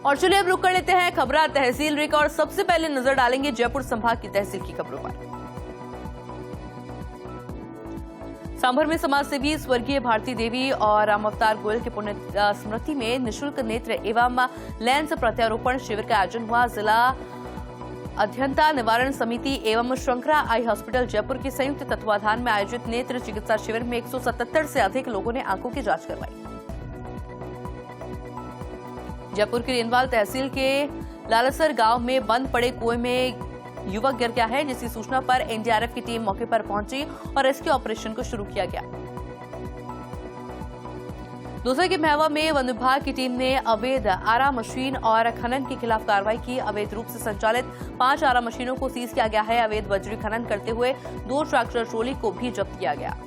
और चलिए अब रुक कर लेते हैं खबरा तहसील रिक और सबसे पहले नजर डालेंगे जयपुर संभाग की तहसील की खबरों पर। सांभर में समाज सेवी स्वर्गीय भारती देवी और राम अवतार गोयल के पुण्य स्मृति में निःशुल्क नेत्र एवं लेंस प्रत्यारोपण शिविर का आयोजन हुआ। जिला अध्ययनता निवारण समिति एवं शंकरा आई हॉस्पिटल जयपुर के संयुक्त तत्वाधान में आयोजित नेत्र चिकित्सा शिविर में 177 से अधिक लोगों ने आंखों की जांच करवाई। जयपुर की रेनवाल तहसील के लालसर गांव में बंद पड़े कुएं में युवक गिर गया है, जिसकी सूचना पर एनडीआरएफ की टीम मौके पर पहुंची और रेस्क्यू ऑपरेशन को शुरू किया गया। दूसरे के महवा में वन विभाग की टीम ने अवैध आरा मशीन और खनन के खिलाफ कार्रवाई की। अवैध रूप से संचालित 5 आरा मशीनों को सीज किया गया है। अवैध बजरी खनन करते हुए 2 ट्रैक्टर ट्रॉली को भी जब्त किया गया।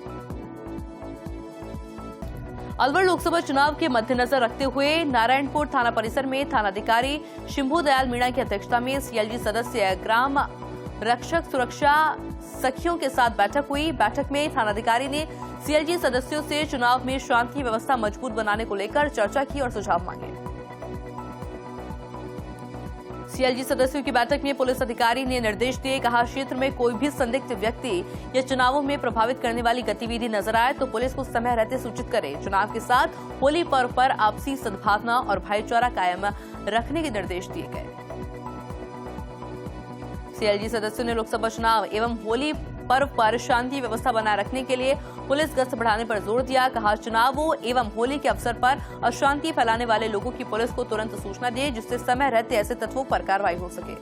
अलवर लोकसभा चुनाव के मद्देनजर रखते हुए नारायणपुर थाना परिसर में थानाधिकारी शंभू दयाल मीणा की अध्यक्षता में सीएलजी सदस्य ग्राम रक्षक सुरक्षा सखियों के साथ बैठक हुई। बैठक में थानाधिकारी ने सीएलजी सदस्यों से चुनाव में शांति व्यवस्था मजबूत बनाने को लेकर चर्चा की और सुझाव मांगे। सीएलजी सदस्यों की बैठक में पुलिस अधिकारी ने निर्देश दिए, कहा क्षेत्र में कोई भी संदिग्ध व्यक्ति या चुनावों में प्रभावित करने वाली गतिविधि नजर आए तो पुलिस को समय रहते सूचित करे। चुनाव के साथ होली पर्व पर आपसी सद्भावना और भाईचारा कायम रखने के निर्देश दिए गए। सीएलजी सदस्यों ने लोकसभा चुनाव एवं होली पर्व पर शांति व्यवस्था बनाए रखने के लिए पुलिस गश्त बढ़ाने पर जोर दिया। कहा चुनावों एवं होली के अवसर पर अशांति फैलाने वाले लोगों की पुलिस को तुरंत सूचना दे, जिससे समय रहते ऐसे तत्वों पर कार्रवाई हो सके।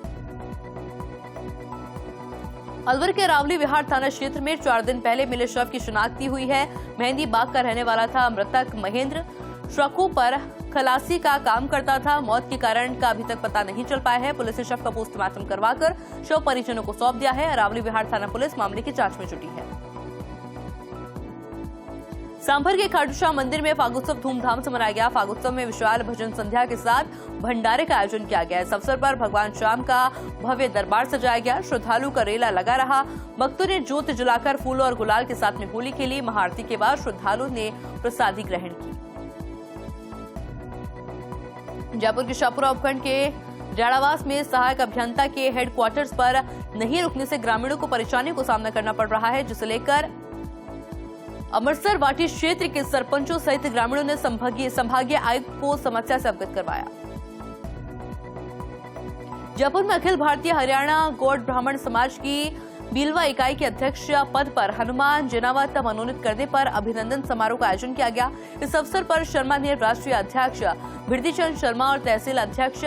अलवर के रावली विहार थाना क्षेत्र में 4 दिन पहले मिले शव की शिनाख्ती हुई है। मेहंदी बाग का रहने वाला था। मृतक महेंद्र ट्रकों पर खलासी का काम करता था। मौत के कारण का अभी तक पता नहीं चल पाया है। पुलिस ने शव का पोस्टमार्टम करवाकर शव परिजनों को सौंप दिया है। रावली विहार थाना पुलिस मामले की जांच में जुटी है। सांभर के खाटूश्याम मंदिर में फागोत्सव धूमधाम से मनाया गया। फागोत्सव में विशाल भजन संध्या के साथ भंडारे का आयोजन किया गया। इस अवसर पर भगवान श्याम का भव्य दरबार सजाया गया। श्रद्धालु का रेला लगा रहा। भक्तों ने ज्योत जलाकर फूलों और गुलाल के साथ में होली खेली। महाआरती के बाद श्रद्धालुओं ने प्रसादी ग्रहण की। जयपुर के शाहपुरा उपखंड के जाड़ावास में सहायक अभियंता के हेडक्वार्टर्स पर नहीं रुकने से ग्रामीणों को परेशानियों को सामना करना पड़ रहा है, जिसे लेकर अमृतसर वाटी क्षेत्र के सरपंचों सहित ग्रामीणों ने संभागीय आयुक्त को समस्या से अवगत करवाया। जयपुर में अखिल भारतीय हरियाणा गौड़ ब्राह्मण समाज की बीलवा इकाई के अध्यक्ष पद पर हनुमान जेनावत मनोनीत करने पर अभिनंदन समारोह का आयोजन किया गया। इस अवसर पर शर्मा ने राष्ट्रीय अध्यक्ष भिरदीचंद शर्मा और तहसील अध्यक्ष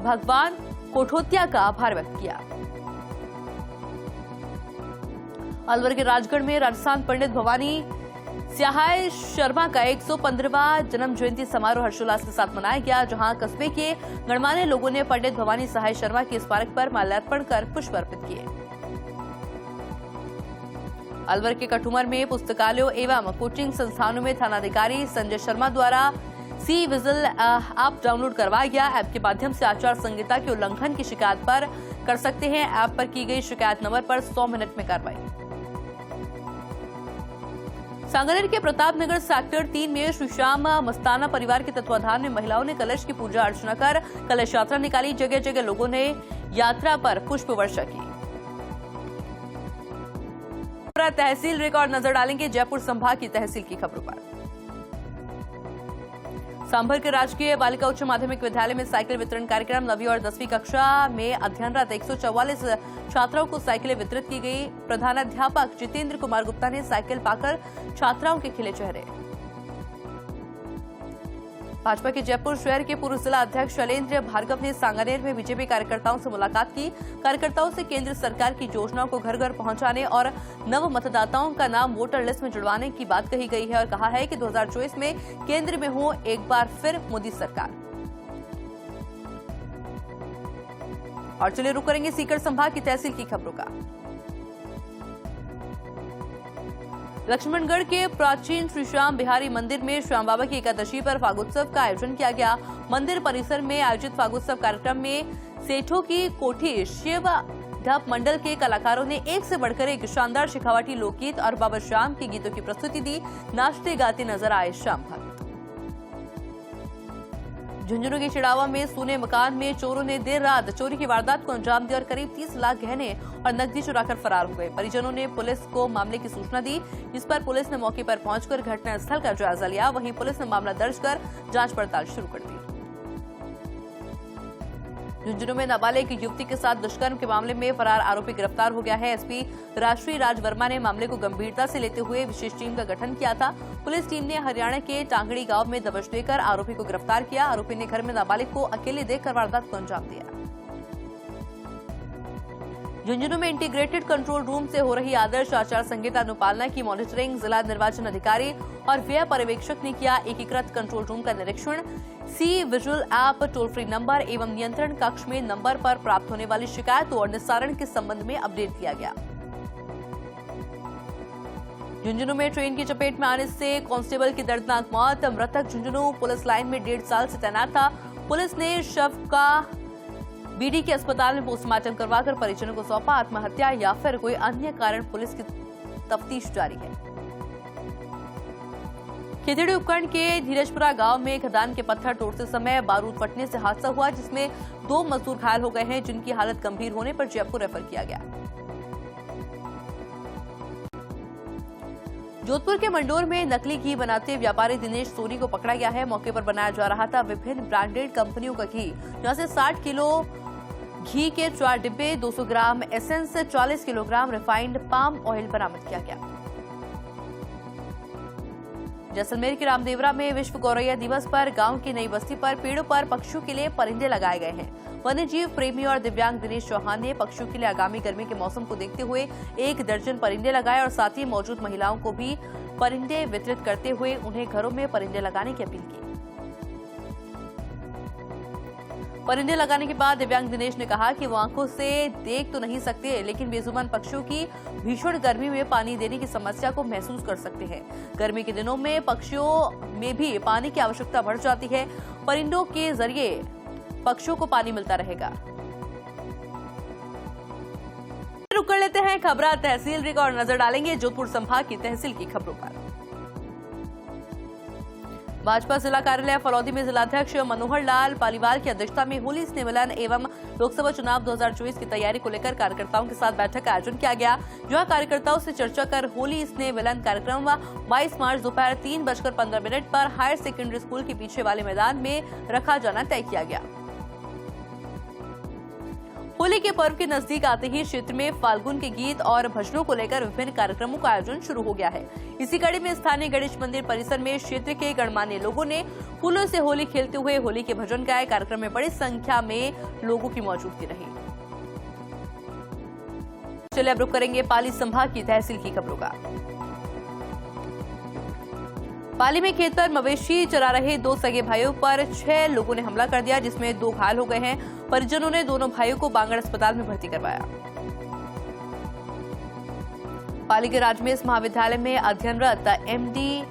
भगवान कोठोतिया का आभार व्यक्त किया। अलवर के राजगढ़ में राजस्थान पंडित भवानी स्याहाय शर्मा का 115वां जन्म जयंती समारोह हर्षोल्लास के साथ मनाया गया, जहां कस्बे के गणमान्य लोगों ने पंडित भवानी सहाय शर्मा के स्मारक पर माल्यार्पण कर पुष्प अर्पित किए। अलवर के कठुमर में पुस्तकालयों एवं कोचिंग संस्थानों में थानाधिकारी संजय शर्मा द्वारा सी विजिल ऐप डाउनलोड करवाया गया। ऐप के माध्यम से आचार संहिता के उल्लंघन की शिकायत पर कर सकते हैं। ऐप पर की गई शिकायत नंबर पर 100 मिनट में कार्रवाई। सांगनेर के प्रतापनगर सेक्टर 3 में श्री श्याम मस्ताना परिवार के तत्वाधान में महिलाओं ने कलश की पूजा अर्चना कर कलश यात्रा निकाली। जगह जगह लोगों ने यात्रा पर पुष्प वर्षा की। तहसील रिकॉर्ड नजर डालेंगे जयपुर संभाग की तहसील की खबरों पर। सांभर के राजकीय बालिका उच्च माध्यमिक विद्यालय में साइकिल वितरण कार्यक्रम। 9वीं और 10वीं कक्षा में अध्ययनरत 144 छात्राओं को साइकिलें वितरित की गई। प्रधानाध्यापक जितेंद्र कुमार गुप्ता ने साइकिल पाकर छात्राओं के खिले चेहरे। भाजपा के जयपुर शहर के पूर्व जिला अध्यक्ष शैलेंद्र भार्गव ने सांगनेर में बीजेपी कार्यकर्ताओं से मुलाकात की। कार्यकर्ताओं से केंद्र सरकार की योजनाओं को घर घर पहुंचाने और नव मतदाताओं का नाम वोटर लिस्ट में जुड़वाने की बात कही गई है और कहा है कि 2024 में केंद्र में हो एक बार फिर मोदी सरकार। और चलिए रुक करेंगे सीकर संभाग की तहसील की खबरों का। लक्ष्मणगढ़ के प्राचीन श्री श्याम बिहारी मंदिर में श्याम बाबा की एकादशी पर फागोत्सव का आयोजन किया गया। मंदिर परिसर में आयोजित फागोत्सव कार्यक्रम में सेठों की कोठी शिव ढप मंडल के कलाकारों ने एक से बढ़कर एक शानदार शेखावाटी लोकगीत और बाबा श्याम के गीतों की प्रस्तुति दी। नाचते गाते नजर आए श्याम भक्त। झुंझुनू के चिड़ावा में सूने मकान में चोरों ने देर रात चोरी की वारदात को अंजाम दिया और करीब 30 लाख गहने और नकदी चुराकर फरार हो गए। परिजनों ने पुलिस को मामले की सूचना दी, जिस पर पुलिस ने मौके पर पहुंचकर घटनास्थल का जायजा लिया। वहीं पुलिस ने मामला दर्ज कर जांच पड़ताल शुरू कर दी। झुंझुनू में नाबालिग युवती के साथ दुष्कर्म के मामले में फरार आरोपी गिरफ्तार हो गया है। एसपी राष्ट्रीय राज वर्मा ने मामले को गंभीरता से लेते हुए विशेष टीम का गठन किया था। पुलिस टीम ने हरियाणा के टांगड़ी गांव में दबिश देकर आरोपी को गिरफ्तार किया। आरोपी ने घर में नाबालिग को अकेले देखकर वारदात को अंजाम दिया। झुंझुनू में इंटीग्रेटेड कंट्रोल रूम से हो रही आदर्श आचार संहिता अनुपालना की मॉनिटरिंग जिला निर्वाचन अधिकारी और व्यय पर्यवेक्षक ने किया। एकीकृत कंट्रोल रूम का निरीक्षण, C visual app, toll free number एवं नियंत्रण कक्ष में नंबर पर प्राप्त होने वाली शिकायतों और निस्तारण के संबंध में अपडेट किया गया। झुंझुनू में ट्रेन की चपेट में आने से कांस्टेबल की दर्दनाक मौत। मृतक झुंझुनू पुलिस लाइन में 1.5 साल से तैनात था। पुलिस ने शव का बीडी के अस्पताल में पोस्टमार्टम करवाकर परिजनों को सौंपा। आत्महत्या या फिर कोई अन्य कारण पुलिस की तफ्तीश जारी है। खेतड़ी उपखंड के धीरजपुरा गांव में खदान के पत्थर तोड़ते समय बारूद फटने से हादसा हुआ, जिसमें 2 मजदूर घायल हो गए हैं, जिनकी हालत गंभीर होने पर जयपुर रेफर किया गया। जोधपुर के मंडोर में नकली घी बनाते व्यापारी दिनेश सोनी को पकड़ा गया है। मौके पर बनाया जा रहा था विभिन्न ब्रांडेड कंपनियों का घी, जहां से 60 किलो घी के 4 डिब्बे, 200 gram essence, 40 kilogram refined palm oil बरामद किया गया। जैसलमेर के रामदेवरा में विश्व गौरैया दिवस पर गांव की नई बस्ती पर पेड़ों पर पक्षियों के लिए परिंदे लगाए गए हैं। वन्यजीव प्रेमी और दिव्यांग दिनेश चौहान ने पक्षियों के लिए आगामी गर्मी के मौसम को देखते हुए 1 दर्जन परिंदे लगाए और साथ ही मौजूद महिलाओं को भी परिंदे वितरित करते हुए उन्हें घरों में परिंदे लगाने की अपील की। परिंदे लगाने के बाद दिव्यांग दिनेश ने कहा कि वो आंखों से देख तो नहीं सकते, लेकिन बेजुबान पक्षियों की भीषण गर्मी में पानी देने की समस्या को महसूस कर सकते हैं। गर्मी के दिनों में पक्षियों में भी पानी की आवश्यकता बढ़ जाती है। परिंदों के जरिए पक्षियों को पानी मिलता रहेगा। रुक कर लेते हैं खबरा तहसील रिक और नजर डालेंगे जोधपुर संभाग की तहसील की खबरों पर। भाजपा जिला कार्यालय फलौदी में जिलाध्यक्ष मनोहर लाल पालीवाल की अध्यक्षता में होली स्नेह मिलन एवं लोकसभा चुनाव 2024 की तैयारी को लेकर कार्यकर्ताओं के साथ बैठक का आयोजन किया गया। जहां कार्यकर्ताओं से चर्चा कर होली स्नेह मिलन कार्यक्रम 22 मार्च दोपहर 3:15 पर हायर सेकेंडरी स्कूल के पीछे वाले मैदान में रखा जाना तय किया गया। होली के पर्व के नजदीक आते ही क्षेत्र में फाल्गुन के गीत और भजनों को लेकर विभिन्न कार्यक्रमों का आयोजन शुरू हो गया है। इसी कड़ी में स्थानीय गणेश मंदिर परिसर में क्षेत्र के गणमान्य लोगों ने फूलों से होली खेलते हुए होली के भजन गाए। कार्यक्रम में बड़ी संख्या में लोगों की मौजूदगी रही। चलिए अब रुक करेंगे पाली संभाग की तहसील की खबरों का। पाली में खेत पर मवेशी चरा रहे 2 सगे भाइयों पर 6 लोगों ने हमला कर दिया, जिसमें 2 घायल हो गए हैं। परिजनों ने दोनों भाइयों को बांगड़ अस्पताल में भर्ती करवाया। पाली के राजमेस महाविद्यालय में अध्ययनरत एमडी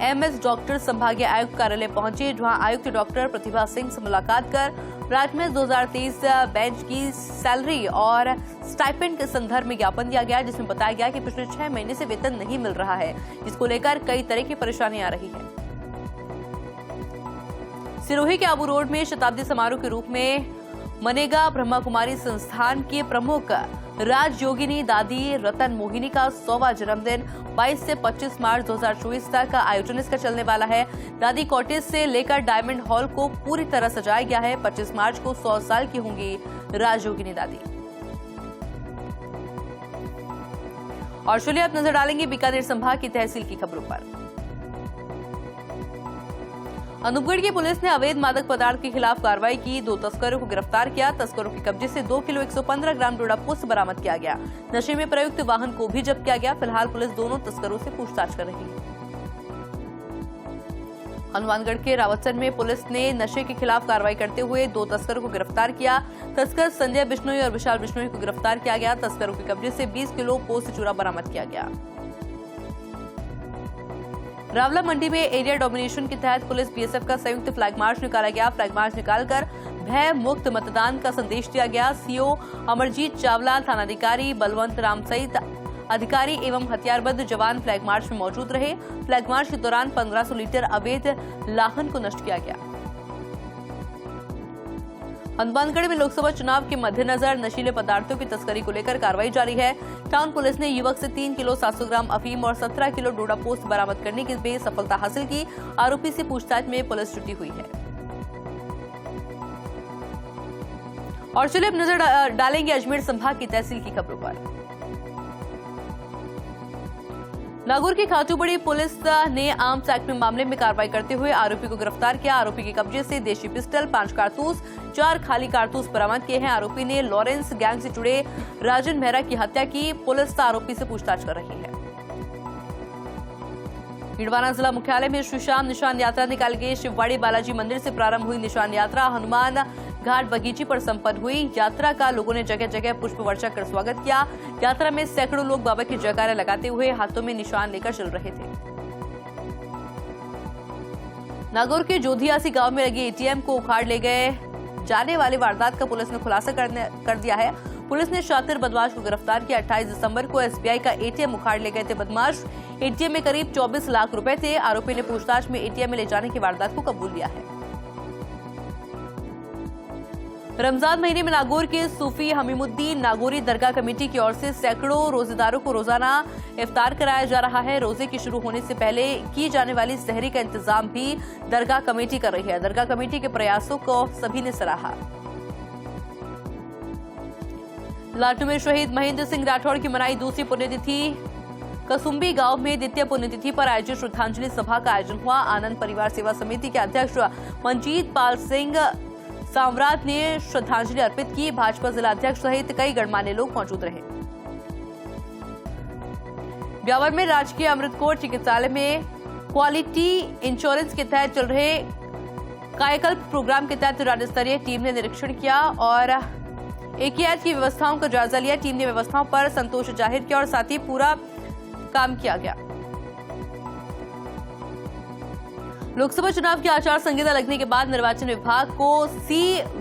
एमएस डॉक्टर संभागीय आयुक्त कार्यालय पहुंचे, जहां आयुक्त डॉक्टर प्रतिभा सिंह से मुलाकात कर राजमेस 2023 बैच की सैलरी और स्टाइपेंड के संदर्भ में ज्ञापन दिया गया, जिसमें बताया गया कि पिछले 6 महीने से वेतन नहीं मिल रहा है, जिसको लेकर कई तरह की परेशानी आ रही है। सिरोही के आबू रोड में शताब्दी समारोह के रूप में मनेगा ब्रह्मा कुमारी संस्थान के प्रमुख राजयोगिनी दादी रतन मोहिनी का 100वां जन्मदिन 22 से 25 मार्च 2024 तक आयोजन इसका चलने वाला है। दादी कॉटेज से लेकर डायमंड हॉल को पूरी तरह सजाया गया है। 25 मार्च को 100 साल की होंगी राजयोगिनी दादी। और चलिए अब नजर डालेंगे बीकानेर संभाग की तहसील की खबरों पर। अनूपगढ़ की पुलिस ने अवैध मादक पदार्थ के खिलाफ कार्रवाई की। 2 तस्करों को गिरफ्तार किया। तस्करों के कब्जे से 2 किलो 115 ग्राम डोडा पोस्त बरामद किया गया। नशे में प्रयुक्त वाहन को भी जब्त किया गया। फिलहाल पुलिस दोनों तस्करों से पूछताछ कर रही है। हनुमानगढ़ के रावतसर में पुलिस ने नशे के खिलाफ कार्रवाई करते हुए 2 तस्करों को गिरफ्तार किया। तस्कर संजय बिश्नोई और विशाल बिश्नोई को गिरफ्तार किया गया। तस्करों के कब्जे से 20 किलो पोस्त चूरा बरामद किया गया। रावला मंडी में एरिया डोमिनेशन के तहत पुलिस बीएसएफ का संयुक्त फ्लैग मार्च निकाला गया। फ्लैग मार्च निकालकर भय मुक्त मतदान का संदेश दिया गया। सीओ अमरजीत चावला, थानाधिकारी बलवंत राम सहित अधिकारी एवं हथियारबंद जवान फ्लैग मार्च में मौजूद रहे। फ्लैग मार्च के दौरान 1500 लीटर अवैध लाहन को नष्ट किया गया। हनुमानगढ़ में लोकसभा चुनाव के मद्देनजर नशीले पदार्थों की तस्करी को लेकर कार्रवाई जारी है। टाउन पुलिस ने युवक से 3 किलो 700 ग्राम अफीम और 17 किलो डोडा पोस्ट बरामद करने की सफलता हासिल की। आरोपी से पूछताछ में पुलिस जुटी हुई है। और चलिए अब नजर डालेंगे अजमेर संभाग की तहसील की खबरों पर। नागौर की खातूबड़ी पुलिस ने आर्म्स एक्ट में मामले में कार्रवाई करते हुए आरोपी को गिरफ्तार किया। आरोपी के कब्जे से देशी पिस्टल, 5 कारतूस, 4 खाली कारतूस बरामद किए हैं। आरोपी ने लॉरेंस गैंग से जुड़े राजन मेहरा की हत्या की। पुलिस आरोपी से पूछताछ कर रही है। खिंडवाना जिला मुख्यालय में श्री श्याम निशान यात्रा निकाली गई। शिववाड़ी बालाजी मंदिर से प्रारंभ हुई निशान यात्रा हनुमान घाट बगीची पर संपन्न हुई। यात्रा का लोगों ने जगह जगह पुष्प वर्षा कर स्वागत किया। यात्रा में सैकड़ों लोग बाबा की जयकारे लगाते हुए हाथों में निशान लेकर चल रहे थे। नागौर के जोधियासी गांव में लगे एटीएम को उखाड़ ले गए जाने वाले वारदात का पुलिस ने खुलासा कर दिया है। पुलिस ने शातिर बदमाश को गिरफ्तार किया। 28 दिसंबर को एसबीआई का एटीएम उखाड़ ले गए थे बदमाश। एटीएम में करीब 24 लाख रुपए थे। आरोपी ने पूछताछ में एटीएम में ले जाने की वारदात को कबूल लिया है। रमजान महीने में नागौर के सूफी हमीमुद्दीन नागौरी दरगाह कमेटी की ओर से सैकड़ों रोजेदारों को रोजाना इफ्तार कराया जा रहा है। रोजे की शुरू होने से पहले की जाने वाली सहरी का इंतजाम भी दरगाह कमेटी कर रही है। दरगाह कमेटी के प्रयासों को सभी ने सराहा। लाटू में शहीद महेंद्र सिंह राठौड़ की मनाई दूसरी पुण्यतिथि। कसुम्बी गांव में द्वितीय पुण्यतिथि पर आयोजित श्रद्धांजलि सभा का आयोजन हुआ। आनंद परिवार सेवा समिति के अध्यक्ष मंजीत पाल सिंह साम्राट ने श्रद्धांजलि अर्पित की। भाजपा जिला अध्यक्ष सहित कई गणमान्य लोग मौजूद रहे। ब्यावर में राजकीय अमृतकोट चिकित्सालय में क्वालिटी इंश्योरेंस के तहत चल रहे कायाकल्प प्रोग्राम के तहत राज्य स्तरीय टीम ने निरीक्षण किया और एकीआर की व्यवस्थाओं का जायजा लिया। टीम ने व्यवस्थाओं पर संतोष जाहिर किया और साथ ही पूरा काम किया गया। लोकसभा चुनाव की आचार संहिता लगने के बाद निर्वाचन विभाग को सी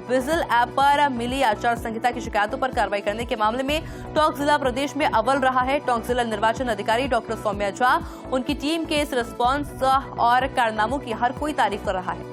विजिल ऐप पर मिली आचार संहिता की शिकायतों पर कार्रवाई करने के मामले में टोंक जिला प्रदेश में अव्वल रहा है। टोंक जिला निर्वाचन अधिकारी डॉक्टर सौम्या झा उनकी टीम के इस रिस्पांस और कारनामों की हर कोई तारीफ कर रहा है।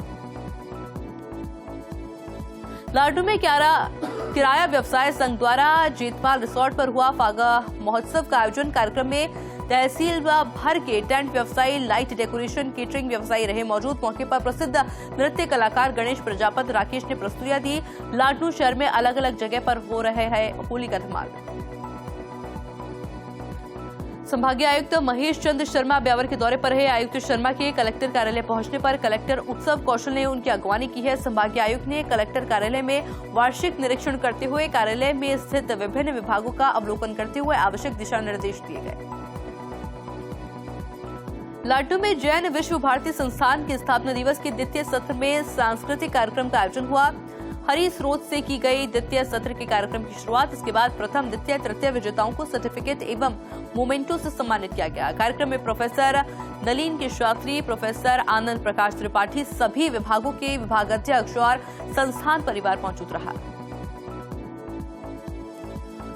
लाडू में किराया व्यवसाय संघ द्वारा जेतपाल रिसोर्ट पर हुआ फागा महोत्सव का आयोजन। कार्यक्रम में तहसील भर के टेंट व्यवसायी, लाइट डेकोरेशन, केटरिंग व्यवसायी रहे मौजूद। मौके पर प्रसिद्ध नृत्य कलाकार गणेश प्रजापति राकेश ने प्रस्तुतियां दी। लाडू शहर में अलग अलग जगह पर हो रहे हैं होली का धमाल। संभागीय आयुक्त महेश चंद्र शर्मा ब्यावर के दौरे पर है। आयुक्त शर्मा के कलेक्टर कार्यालय पहुंचने पर कलेक्टर उत्सव कौशल ने उनकी अगवानी की है। संभागीय आयुक्त ने कलेक्टर कार्यालय में वार्षिक निरीक्षण करते हुए कार्यालय में स्थित विभिन्न विभागों का अवलोकन करते हुए आवश्यक दिशा निर्देश दिए गए। लाटू में जैन विश्व भारती संस्थान के स्थापना दिवस के द्वितीय सत्र में सांस्कृतिक कार्यक्रम का आयोजन हुआ। हरि स्रोत से की गई द्वितीय सत्र के कार्यक्रम की शुरुआत। इसके बाद प्रथम, द्वितीय, तृतीय विजेताओं को सर्टिफिकेट एवं मोमेंटो से सम्मानित किया गया। कार्यक्रम में प्रोफेसर नलिन के शास्त्री, प्रोफेसर आनंद प्रकाश त्रिपाठी, सभी विभागों के विभागाध्यक्ष और संस्थान परिवार मौजूद रहा।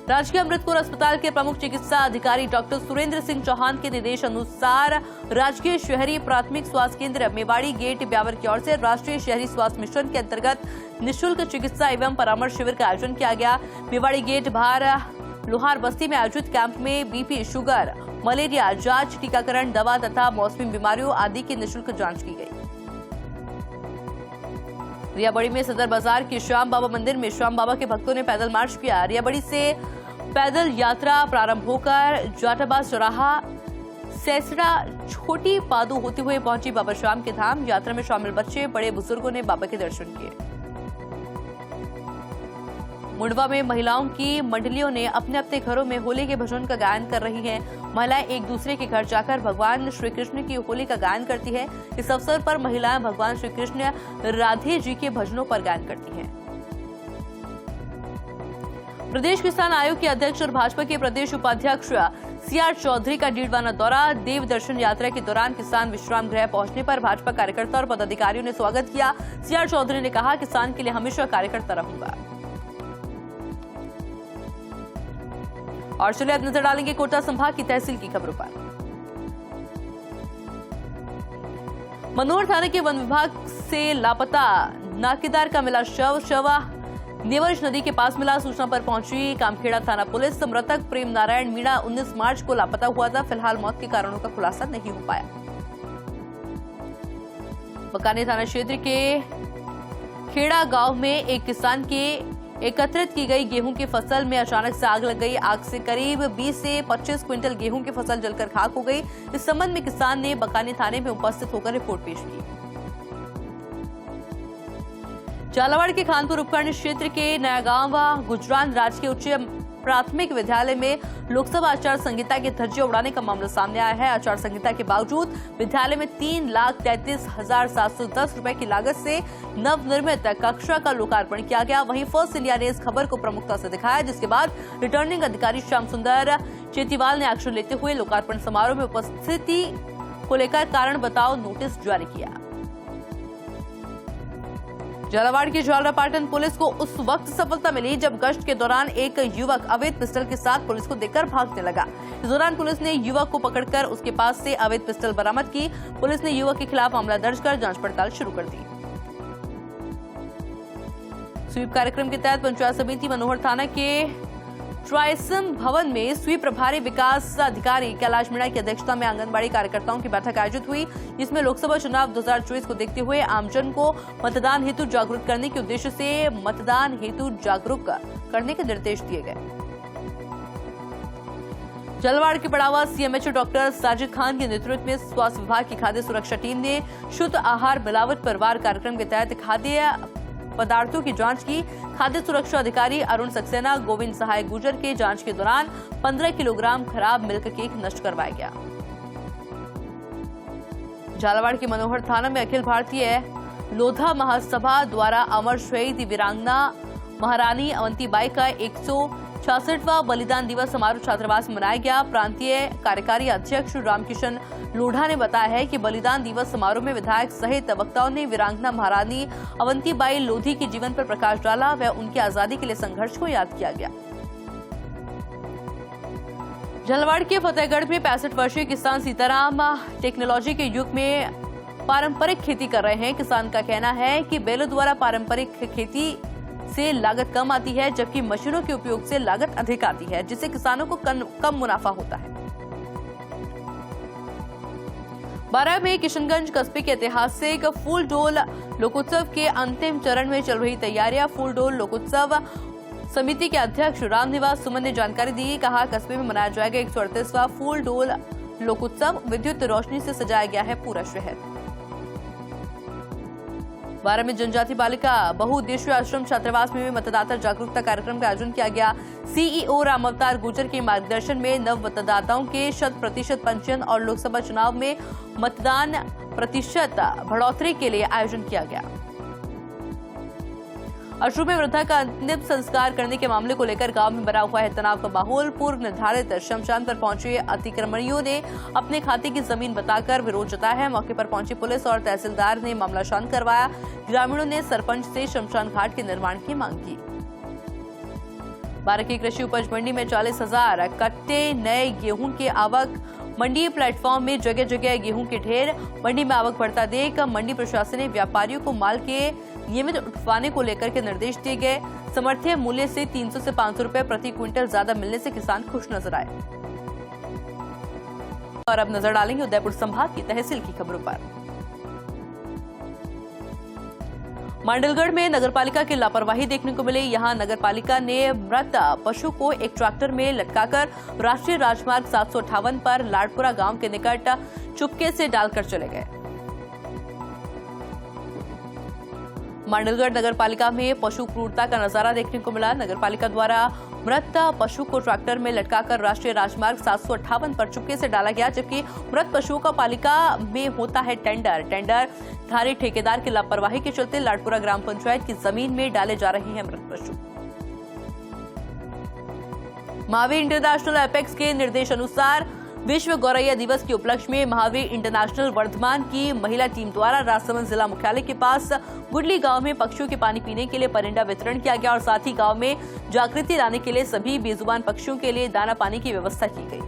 राजकीय अमृतकोट अस्पताल के प्रमुख चिकित्सा अधिकारी डॉक्टर सुरेंद्र सिंह चौहान के निर्देश अनुसार राजकीय शहरी प्राथमिक स्वास्थ्य केंद्र मेवाड़ी गेट ब्यावर की ओर से राष्ट्रीय शहरी स्वास्थ्य मिशन के अंतर्गत निःशुल्क चिकित्सा एवं परामर्श शिविर का आयोजन किया गया। मेवाड़ी गेट बाहर लोहार बस्ती में आयोजित कैंप में बीपी, शुगर, मलेरिया जांच, टीकाकरण, दवा तथा मौसमी बीमारियों आदि की निःशुल्क जांच की गई। रियाबड़ी में सदर बाजार के श्याम बाबा मंदिर में श्याम बाबा के भक्तों ने पैदल मार्च किया। रियाबड़ी से पैदल यात्रा प्रारंभ होकर जाटाबाज चौराहा, सैसड़ा, छोटी पादू होते हुए पहुंची बाबा श्याम के धाम। यात्रा में शामिल बच्चे, बड़े बुजुर्गों ने बाबा के दर्शन किए। मुंडवा में महिलाओं की मंडलियों ने अपने अपने घरों में होली के भजन का गायन कर रही हैं। महिलाएं एक दूसरे के घर जाकर भगवान श्री कृष्ण की होली का गायन करती हैं। इस अवसर पर महिलाएं भगवान श्री कृष्ण राधे जी के भजनों पर गायन करती हैं। प्रदेश किसान आयोग के अध्यक्ष और भाजपा के प्रदेश उपाध्यक्ष सीआर चौधरी का डीडवाना दौरा। देव दर्शन यात्रा के दौरान किसान विश्राम गृह पहुंचने पर भाजपा कार्यकर्ता और पदाधिकारियों ने स्वागत किया। सीआर चौधरी ने कहा, किसान के लिए हमेशा कार्यकर्ता रहूंगा। और चलिए अब नजर डालेंगे कोटा संभाग की तहसील की खबरों पर। मनोहर थाने के वन विभाग से लापता नाकेदार का मिला शव नेवज नदी के पास मिला। सूचना पर पहुंची कामखेड़ा थाना पुलिस। मृतक प्रेम नारायण मीणा 19 मार्च को लापता हुआ था। फिलहाल मौत के कारणों का खुलासा नहीं हो पाया। बकानी थाना क्षेत्र के खेड़ा गांव में एक किसान के एकत्रित की गई गेहूं की फसल में अचानक से आग लग गई। आग से करीब 20 से 25 क्विंटल गेहूं की फसल जलकर खाक हो गई। इस संबंध में किसान ने बकानी थाने में उपस्थित होकर रिपोर्ट पेश की। झालावाड़ के खानपुर उपखंड क्षेत्र के नया गांव गुजरान राजकीय उच्च प्राथमिक विद्यालय में लोकसभा आचार संहिता के धज्जियां उड़ाने का मामला सामने आया है। आचार संहिता के बावजूद विद्यालय में 3,33,710 रुपए की लागत से नवनिर्मित कक्षा का लोकार्पण किया गया। वहीं फर्स्ट इंडिया ने इस खबर को प्रमुखता से दिखाया, जिसके बाद रिटर्निंग अधिकारी श्याम सुंदर चेतीवाल ने एक्शन लेते हुए लोकार्पण समारोह में उपस्थिति को लेकर कारण बताओ नोटिस जारी किया। झालावाड़ की झालरापाटन पुलिस को उस वक्त सफलता मिली जब गश्त के दौरान एक युवक अवैध पिस्टल के साथ पुलिस को देखकर भागने लगा। इस दौरान पुलिस ने युवक को पकड़कर उसके पास से अवैध पिस्टल बरामद की। पुलिस ने युवक के खिलाफ मामला दर्ज कर जांच पड़ताल शुरू कर दी। स्वीप कार्यक्रम के तहत पंचायत समिति मनोहर थाना के ट्राइसम भवन में स्वीप प्रभारी विकास अधिकारी कैलाश मीणा की अध्यक्षता में आंगनबाड़ी कार्यकर्ताओं की बैठक आयोजित हुई, जिसमें लोकसभा चुनाव 2024 को देखते हुए आमजन को मतदान हेतु जागरूक करने के उद्देश्य से मतदान हेतु जागरूक करने के निर्देश दिए गए। झालावाड़ के पड़ावा सीएमएचओ डॉक्टर साजिद खान के नेतृत्व में स्वास्थ्य विभाग की खाद्य सुरक्षा टीम ने शुद्ध आहार मिलावट पर वार कार्यक्रम के तहत खाद्य पदार्थों की जांच की। खाद्य सुरक्षा अधिकारी अरुण सक्सेना गोविंद सहाय गुजर के जांच के दौरान 15 किलोग्राम खराब मिल्क केक नष्ट करवाया गया। झालावाड़ के मनोहर थाना में अखिल भारतीय लोधा महासभा द्वारा अमर शहीद वीरांगना महारानी अवंतीबाई का 166वां बलिदान दिवस समारोह छात्रावास में मनाया गया। प्रांतीय कार्यकारी अध्यक्ष रामकिशन लोढ़ा ने बताया है कि बलिदान दिवस समारोह में विधायक सहित वक्ताओं ने वीरांगना महारानी अवंतीबाई लोधी के जीवन पर प्रकाश डाला व उनकी आजादी के लिए संघर्ष को याद किया गया। झालावाड़ के फतेहगढ़ में 65 वर्षीय किसान सीताराम टेक्नोलॉजी के युग में पारंपरिक खेती कर रहे हैं। किसान का कहना है कि बैलों द्वारा पारंपरिक खेती से लागत कम आती है, जबकि मशीनों के उपयोग से लागत अधिक आती है, जिससे किसानों को कम मुनाफा होता है। बारह में किशनगंज कस्बे के ऐतिहासिक फूलडोल लोकोत्सव के अंतिम चरण में चल रही तैयारियां। फूलडोल लोकोत्सव समिति के अध्यक्ष रामनिवास सुमन ने जानकारी दी। कहा, कस्बे में मनाया जाएगा 138वां फूलडोल लोकोत्सव। विद्युत रोशनी से सजाया गया है पूरा शहर। बारह में जनजाति बालिका बहुउद्देशीय आश्रम छात्रावास में भी मतदाता जागरूकता कार्यक्रम का आयोजन किया गया। सीईओ राम अवतार गुर्जर के मार्गदर्शन में नव मतदाताओं के 100% पंजीयन और लोकसभा चुनाव में मतदान प्रतिशत बढ़ोतरी के लिए आयोजन किया गया। अश्रू में वृद्धा का अंतिम संस्कार करने के मामले को लेकर गांव में बना हुआ है तनाव का माहौल। पूर्व निर्धारित शमशान पर पहुंचे अतिक्रमणियों ने अपने खाते की जमीन बताकर विरोध जताया है। मौके पर पहुंची पुलिस और तहसीलदार ने मामला शांत करवाया। ग्रामीणों ने सरपंच से शमशान घाट के निर्माण की मांग की। बारह की कृषि उपज मंडी में 40,000 कट्टे नए गेहूं की आवक। मंडी प्लेटफॉर्म में जगह जगह गेहूं के ढेर। मंडी में आवक बढ़ता देख मंडी प्रशासन ने व्यापारियों को माल के नियमित उठवाने को लेकर के निर्देश दिए गए। समर्थन मूल्य से 300 से 500 रुपए प्रति क्विंटल ज्यादा मिलने से किसान खुश नजर आए। और अब नजर डालेंगे उदयपुर संभाग की तहसील की खबरों पर। मांडलगढ़ में नगरपालिका की लापरवाही देखने को मिली। यहां नगरपालिका ने मृत पशु को एक ट्रैक्टर में लटकाकर राष्ट्रीय राजमार्ग 758 पर लाडपुरा गांव के निकट चुपके से डालकर चले गए। मांडलगढ़ नगरपालिका में पशु क्रूरता का नजारा देखने को मिला। नगरपालिका द्वारा मृत पशु को ट्रैक्टर में लटकाकर राष्ट्रीय राजमार्ग 758 पर चुपके से डाला गया, जबकि मृत पशुओं का पालिका में होता है टेंडर धारी ठेकेदार की लापरवाही के चलते लाडपुरा ग्राम पंचायत की जमीन में डाले जा रहे हैं मृत पशु। महावीर इंटरनेशनल एपेक्स के निर्देशानुसार विश्व गौरैया दिवस के उपलक्ष्य में महावीर इंटरनेशनल वर्धमान की महिला टीम द्वारा राजसमंद जिला मुख्यालय के पास गुडली गांव में पक्षियों के पानी पीने के लिए परिंदा वितरण किया गया और साथ ही गांव में जागृति लाने के लिए सभी बेजुबान पक्षियों के लिए दाना पानी की व्यवस्था की गई।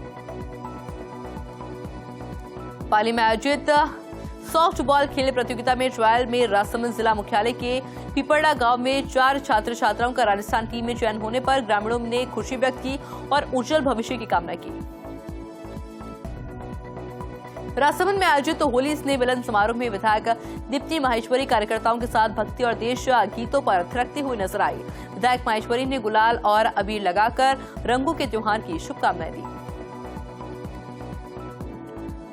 पाली में आयोजित सॉफ्ट बॉल खेल प्रतियोगिता में ट्रायल में राजसमंद जिला मुख्यालय के पिपरडा गांव में 4 छात्र छात्राओं का राजस्थान टीम में चयन होने पर ग्रामीणों ने खुशी व्यक्त की और उज्जवल भविष्य की कामना की। राजसमंद में आयोजित होली स्नेह मिलन समारोह में विधायक दीप्ति माहेश्वरी कार्यकर्ताओं के साथ भक्ति और देश गीतों पर थिरकती हुई नजर आई। विधायक माहेश्वरी ने गुलाल और अबीर लगाकर रंगों के त्योहार की शुभकामनाएं दी।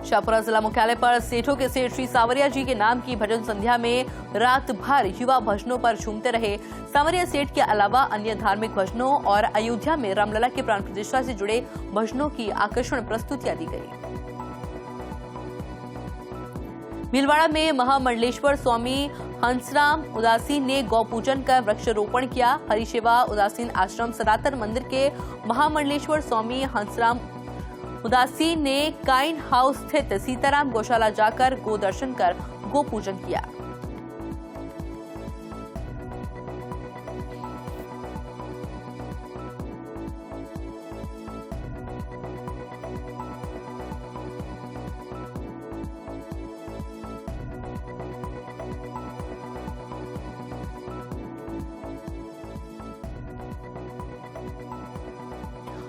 शाहपुरा जिला मुख्यालय पर सेठों के सेठ श्री सांवरिया जी के नाम की भजन संध्या में रात भर युवा भजनों पर झूमते रहे। सांवरिया सेठ के अलावा अन्य धार्मिक भजनों और अयोध्या में रामलला की प्राण प्रतिष्ठा से जुड़े भजनों की आकर्षण प्रस्तुतियां दी गई। भीलवाड़ा में महामंडलेश्वर स्वामी हंसराम उदासीन ने गौ पूजन कर वृक्षारोपण किया। हरिसेवा उदासीन आश्रम सनातन मंदिर के महामंडलेश्वर स्वामी हंसराम उदासीन ने काइन हाउस स्थित सीताराम गौशाला जाकर गो दर्शन कर गो पूजन किया।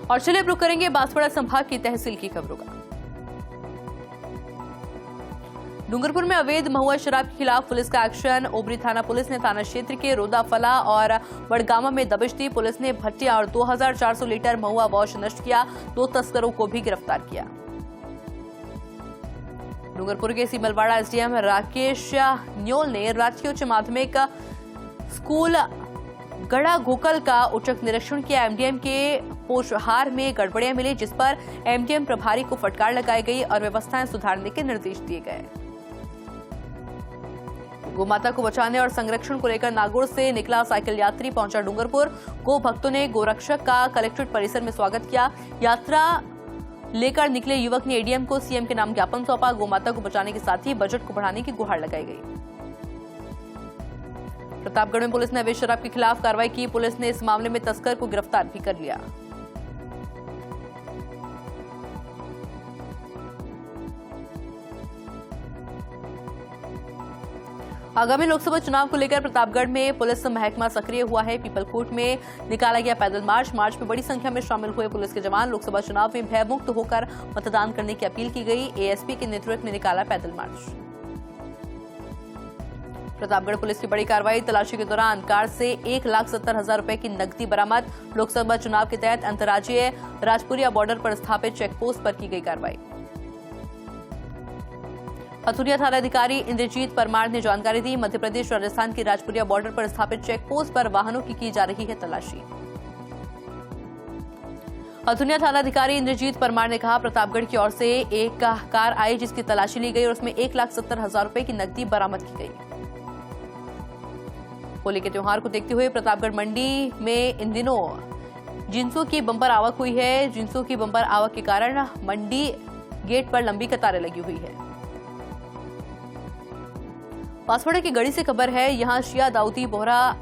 और चलिए अब रुक करेंगे बांसवाड़ा संभाग की तहसील की खबरों का। डूंगरपुर में अवैध महुआ शराब के खिलाफ पुलिस का एक्शन। ओबरी थाना पुलिस ने थाना क्षेत्र के रोदाफला और बड़गामा में दबिश दी। पुलिस ने भट्टिया और 2400 लीटर महुआ वॉश नष्ट किया। 2 तस्करों को भी गिरफ्तार किया। डूंगरपुर के सीमलवाड़ा एसडीएम राकेश न्योल ने राजकीय उच्च माध्यमिक स्कूल गढ़ा घोकल का औचक निरीक्षण किया। एमडीएम के पोषाहार में गड़बड़ियां मिली, जिस पर एमडीएम प्रभारी को फटकार लगाई गई और व्यवस्थाएं सुधारने के निर्देश दिए गए। गोमाता को बचाने और संरक्षण को लेकर नागौर से निकला साइकिल यात्री पहुंचा डूंगरपुर। गो भक्तों ने गोरक्षक का कलेक्ट्रेट परिसर में स्वागत किया। यात्रा लेकर निकले युवक ने एडीएम को सीएम के नाम ज्ञापन सौंपा। गोमाता को बचाने के साथ ही बजट को बढ़ाने की गुहार लगाई गई। प्रतापगढ़ में पुलिस ने अवैध शराब के खिलाफ कार्रवाई की। पुलिस ने इस मामले में तस्कर को गिरफ्तार भी कर लिया। आगामी लोकसभा चुनाव को लेकर प्रतापगढ़ में पुलिस महकमा सक्रिय हुआ है। पीपलकोट में निकाला गया पैदल मार्च में बड़ी संख्या में शामिल हुए पुलिस के जवान। लोकसभा चुनाव में भयमुक्त होकर मतदान करने की अपील की गई। एएसपी के नेतृत्व में निकाला पैदल मार्च। प्रतापगढ़ पुलिस की बड़ी कार्रवाई। तलाशी के दौरान कार से 1,70,000 रुपए की नकदी बरामद। लोकसभा चुनाव के तहत अंतर्राज्यीय राजपुरिया बॉर्डर पर स्थापित चेकपोस्ट पर की गई कार्रवाई। हथुरिया थानाधिकारी इंद्रजीत परमार ने जानकारी दी। मध्य प्रदेश राजस्थान की राजपुरिया बॉर्डर पर स्थापित चेकपोस्ट पर वाहनों की जा रही है तलाशी। हथुरिया थानाधिकारी इंद्रजीत परमार ने कहा, प्रतापगढ़ की ओर से एक कार आई जिसकी तलाशी ली गई और उसमें 1,70,000 रुपए की नकदी बरामद की गई। होली के त्योहार को देखते हुए प्रतापगढ़ मंडी में इन दिनों जिंसों की बंपर आवक हुई है। जिंसों की बंपर आवक के कारण मंडी गेट पर लंबी कतारें लगी हुई है। बांसवाड़ा की गढ़ी से खबर है, यहां शिया दाऊदी बोहरा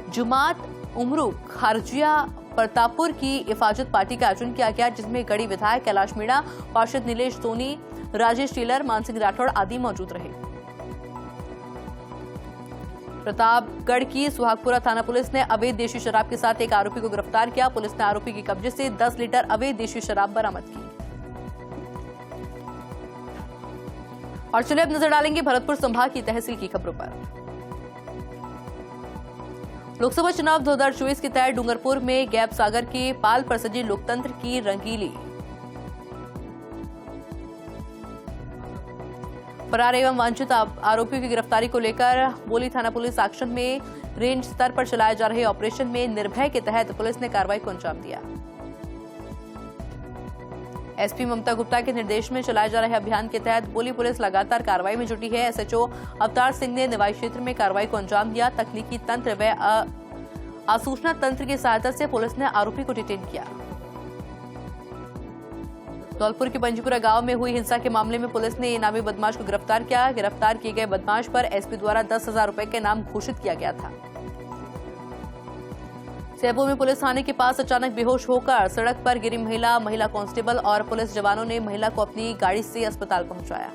जुमात उमरू खारजिया प्रतापपुर की हिफाजत पार्टी का आयोजन किया गया, जिसमें गढ़ी विधायक कैलाश मीणा, पार्षद नीलेश सोनी, राजेश टेलर, मानसिंह राठौड़ आदि मौजूद रहे। प्रतापगढ़ की सुहागपुरा थाना पुलिस ने अवैध देशी शराब के साथ एक आरोपी को गिरफ्तार किया। पुलिस ने आरोपी के कब्जे से 10 लीटर अवैध देशी शराब बरामद की। और चलिए अब नजर डालेंगे भरतपुर संभाग की तहसील की खबरों पर। लोकसभा चुनाव 2024 के तहत डूंगरपुर में गैप सागर के पाल पर सजी लोकतंत्र की रंगीली। फरार एवं वांछित आरोपियों की गिरफ्तारी को लेकर बोली थाना पुलिस एक्शन में रेंज स्तर पर चलाए जा रहे ऑपरेशन में निर्भय के तहत पुलिस ने कार्रवाई को अंजाम दिया। एसपी ममता गुप्ता के निर्देश में चलाए जा रहे अभियान के तहत बोली पुलिस लगातार कार्रवाई में जुटी है। एसएचओ अवतार सिंह ने निवाई क्षेत्र में कार्रवाई को अंजाम दिया। तकनीकी तंत्र व आसूचना तंत्र की सहायता से पुलिस ने आरोपी को डिटेन किया। धौलपुर के पंजीपुरा गांव में हुई हिंसा के मामले में पुलिस ने इनामी बदमाश को गिरफ्तार किया। गिरफ्तार किए गए बदमाश पर एसपी द्वारा 10,000 रुपए के इनाम घोषित किया गया था। सेबू में पुलिस थाने के पास अचानक बेहोश होकर सड़क पर गिरी महिला कांस्टेबल और पुलिस जवानों ने महिला को अपनी गाड़ी से अस्पताल पहुंचाया।